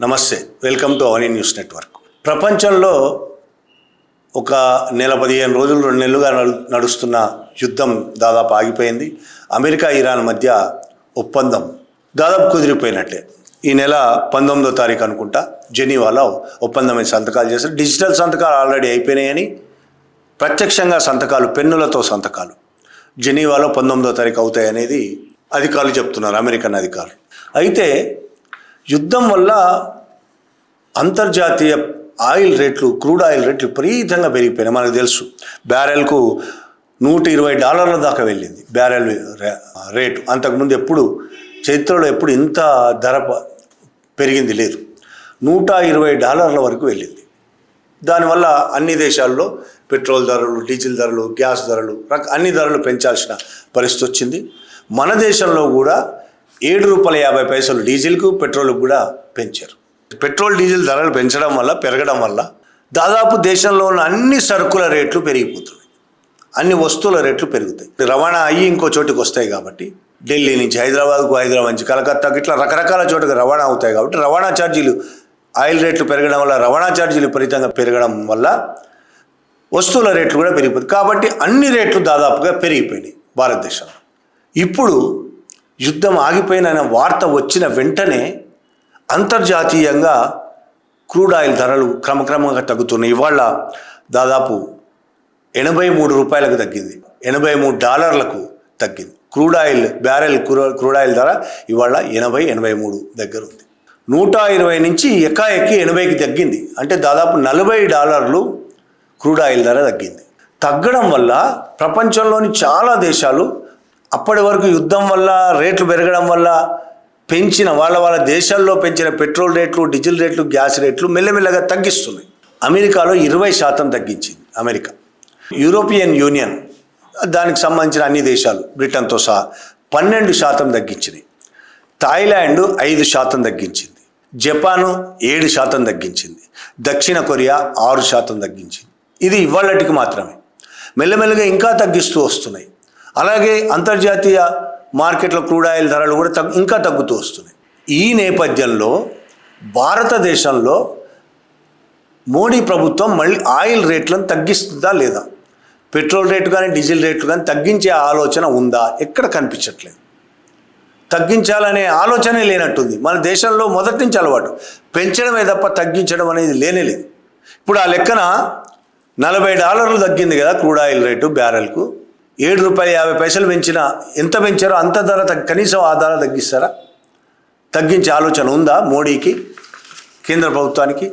నమస్తే, welcome to Avani news network. ప్రపంచంలో ఒక నెల 15 రోజులు 2 నెలలుగా నడుస్తున్న యుద్ధం దాదాపు ఆగిపోయింది. అమెరికా ఇరాన్ మధ్య ఒప్పందం దాదాపు కుదిరిపోయినట్టే. ఈ నెల 19వ తారీఖు అనుకుంటా జెనీవాలో ఒప్పందమైన సంతకాలు చేశారు. డిజిటల్ సంతకాలు ఆల్రెడీ అయిపోయినాయని, ప్రత్యక్షంగా సంతకాలు, పెన్నులతో సంతకాలు జెనీవాలో 19వ తారీఖు అవుతాయనేది అధికారులు చెప్తున్నారు, అమెరికన్ అధికారులు. అయితే యుద్ధం వల్ల అంతర్జాతీయ ఆయిల్ రేట్లు, క్రూడ్ ఆయిల్ రేట్లు విపరీతంగా పెరిగిపోయినాయి. మనకు తెలుసు, బ్యారెల్కు $120 దాకా వెళ్ళింది బ్యారెల్ రేటు. అంతకుముందు ఎప్పుడు చరిత్రలో ఎప్పుడు ఇంత ధర పెరిగింది లేదు. $120 వరకు వెళ్ళింది. దానివల్ల అన్ని దేశాల్లో పెట్రోల్ ధరలు, డీజిల్ ధరలు, గ్యాస్ ధరలు, అన్ని ధరలు పెంచాల్సిన పరిస్థితి వచ్చింది. మన దేశంలో కూడా $7.50 డీజిల్కు, పెట్రోల్కు కూడా పెంచారు. పెట్రోల్, డీజిల్ ధరలు పెరగడం వల్ల దాదాపు దేశంలో ఉన్న అన్ని సరుకుల రేట్లు పెరిగిపోతున్నాయి. అన్ని వస్తువుల రేట్లు పెరుగుతాయి. రవాణా అయ్యి ఇంకో చోటుకి వస్తాయి కాబట్టి, ఢిల్లీ నుంచి హైదరాబాద్కు, హైదరాబాద్ నుంచి కలకత్తాకు, ఇట్లా రకరకాల చోటుకు రవాణా అవుతాయి కాబట్టి రవాణా ఛార్జీలు, ఆయిల్ రేట్లు పెరగడం వల్ల రవాణా ఛార్జీలు విపరీతంగా పెరగడం వల్ల వస్తువుల రేట్లు కూడా పెరిగిపోతాయి. కాబట్టి అన్ని రేట్లు దాదాపుగా పెరిగిపోయినాయి భారతదేశంలో. ఇప్పుడు యుద్ధం ఆగిపోయిన వార్త వచ్చిన వెంటనే అంతర్జాతీయంగా క్రూడ్ ఆయిల్ ధరలు క్రమక్రమంగా తగ్గుతున్నాయి. ఇవాళ దాదాపు $83 తగ్గింది, $83 తగ్గింది. Crude oil barrel crude oil ధర ఇవాళ 80-83 దగ్గర ఉంది. 120 నుంచి ఎక్కి 80కి తగ్గింది. అంటే దాదాపు $40 క్రూడ్ ఆయిల్ ధర తగ్గింది. తగ్గడం వల్ల ప్రపంచంలోని చాలా దేశాలు అప్పటి వరకు యుద్ధం వల్ల, రేట్లు పెరగడం వల్ల పెంచిన వాళ్ళ దేశాల్లో పెంచిన పెట్రోల్ రేట్లు, డీజిల్ రేట్లు, గ్యాస్ రేట్లు మెల్లమెల్లగా తగ్గిస్తున్నాయి. అమెరికాలో 20% తగ్గించింది అమెరికా. యూరోపియన్ యూనియన్, దానికి సంబంధించిన అన్ని దేశాలు బ్రిటన్తో సహా 12% తగ్గించినాయి. థాయిలాండ్ 5% తగ్గించింది. జపాను 7% తగ్గించింది. దక్షిణ కొరియా 6% తగ్గించింది. ఇది ఇవాళటికి మాత్రమే. మెల్లమెల్లగా ఇంకా తగ్గిస్తూ వస్తున్నాయి. అలాగే అంతర్జాతీయ మార్కెట్లో క్రూడ్ ఆయిల్ ధరలు కూడా ఇంకా తగ్గుతూ వస్తున్నాయి. ఈ నేపథ్యంలో భారతదేశంలో మోడీ ప్రభుత్వం మళ్ళీ ఆయిల్ రేట్లను తగ్గిస్తుందా లేదా, పెట్రోల్ రేటు కానీ డీజిల్ రేట్లు కానీ తగ్గించే ఆలోచన ఉందా? ఎక్కడ కనిపించట్లేదు. తగ్గించాలనే ఆలోచనే లేనట్టుంది. మన దేశంలో మొదటి నుంచి అలవాటు పెంచడమే తప్ప తగ్గించడం అనేది లేనేలేదు. ఇప్పుడు ఆ లెక్కన $40 తగ్గింది కదా క్రూడ్ ఆయిల్ రేటు బ్యారెల్కు. $7.50 పెంచినా ఎంత పెంచారో అంత ధర కనీసం ఆ ధర తగ్గిస్తారా? తగ్గించే ఆలోచన ఉందా మోడీకి, కేంద్ర ప్రభుత్వానికి?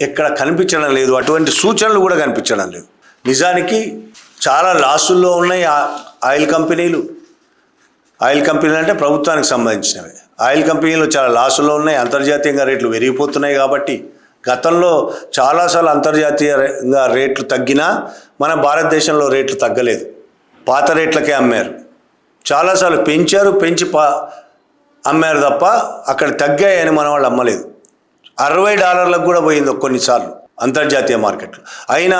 ఎక్కడ కనిపించడం లేదు. అటువంటి సూచనలు కూడా కనిపించడం లేదు. నిజానికి చాలా లాసుల్లో ఉన్నాయి ఆయిల్ కంపెనీలు. ఆయిల్ కంపెనీలు అంటే ప్రభుత్వానికి సంబంధించినవి. ఆయిల్ కంపెనీలు చాలా లాసుల్లో ఉన్నాయి. అంతర్జాతీయంగా రేట్లు పెరిగిపోతున్నాయి కాబట్టి గతంలో చాలాసార్లు అంతర్జాతీయంగా రేట్లు తగ్గినా మన భారతదేశంలో రేట్లు తగ్గలేదు. పాత రేట్లకే అమ్మారు. చాలాసార్లు పెంచి అమ్మారు తప్ప అక్కడ తగ్గాయని మన వాళ్ళు అమ్మలేదు. $60 కూడా పోయింది కొన్నిసార్లు అంతర్జాతీయ మార్కెట్లో. అయినా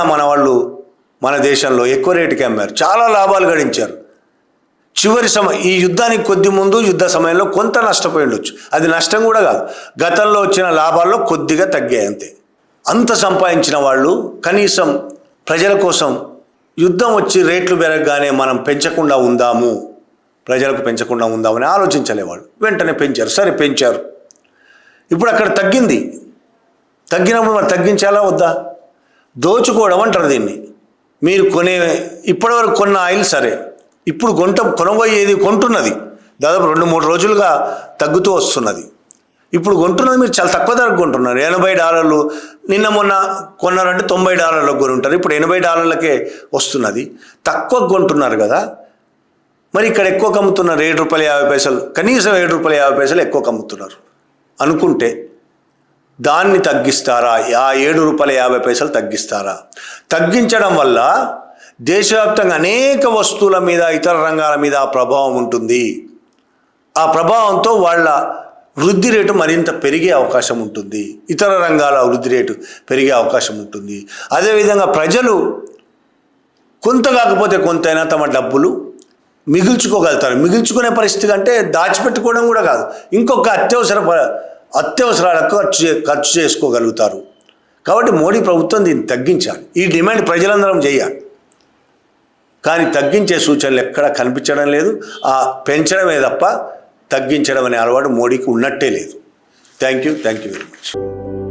మన దేశంలో ఎక్కువ రేటుకి అమ్మారు, చాలా లాభాలు గడించారు. చివరి ఈ యుద్ధానికి కొద్ది ముందు యుద్ధ సమయంలో కొంత నష్టపోయి ఉండొచ్చు. అది నష్టం కూడా కాదు, గతంలో వచ్చిన లాభాల్లో కొద్దిగా తగ్గాయి అంతే. అంత సంపాదించిన వాళ్ళు కనీసం ప్రజల కోసం యుద్ధం వచ్చి రేట్లు పెరగగానే మనం పెంచకుండా ఉందాము, ప్రజలకు పెంచకుండా ఉందామని ఆలోచించలేవాళ్ళు. వెంటనే పెంచారు. సరే పెంచారు, ఇప్పుడు అక్కడ తగ్గింది. తగ్గినప్పుడు మరి తగ్గించాలా వద్దా? దోచుకోవడం అంటారు దీన్ని. మీరు ఇప్పటివరకు కొన్న ఆయిల్ సరే, ఇప్పుడు కొనబోయేది కొంటున్నది దాదాపు 2-3 రోజులుగా తగ్గుతూ వస్తున్నది. ఇప్పుడు కొంటున్నది మీరు చాలా తక్కువ ధరకు కొంటున్నారు. $80 నిన్న మొన్న కొన్నారంటే $90 కొని ఉంటారు. ఇప్పుడు $80 వస్తున్నది. తక్కువ కొంటున్నారు కదా, మరి ఇక్కడ ఎక్కువ కమ్ముతున్నారు. $7.50, కనీసం $7.50 ఎక్కువ కమ్ముతున్నారు అనుకుంటే దాన్ని తగ్గిస్తారా? ఆ $7.50 తగ్గిస్తారా? తగ్గించడం వల్ల దేశవ్యాప్తంగా అనేక వస్తువుల మీద, ఇతర రంగాల మీద ప్రభావం ఉంటుంది. ఆ ప్రభావంతో వాళ్ళ వృద్ధి రేటు మరింత పెరిగే అవకాశం ఉంటుంది. ఇతర రంగాల వృద్ధి రేటు పెరిగే అవకాశం ఉంటుంది. అదేవిధంగా ప్రజలు కొంత కాకపోతే కొంతైనా తమ డబ్బులు మిగుల్చుకోగలుగుతారు. మిగుల్చుకునే పరిస్థితి కంటే దాచిపెట్టుకోవడం కూడా కాదు, ఇంకొక అత్యవసర అత్యవసరాలకు ఖర్చు చేసుకోగలుగుతారు. కాబట్టి మోడీ ప్రభుత్వం దీన్ని తగ్గించాలి. ఈ డిమాండ్ ప్రజలందరం చేయాలి. కానీ తగ్గించే సూచనలు ఎక్కడా కనిపించడం లేదు. ఆ పెంచడమే తప్ప తగ్గించడం అనే అలవాటు మోడీకి ఉన్నట్టే లేదు. Thank you very much.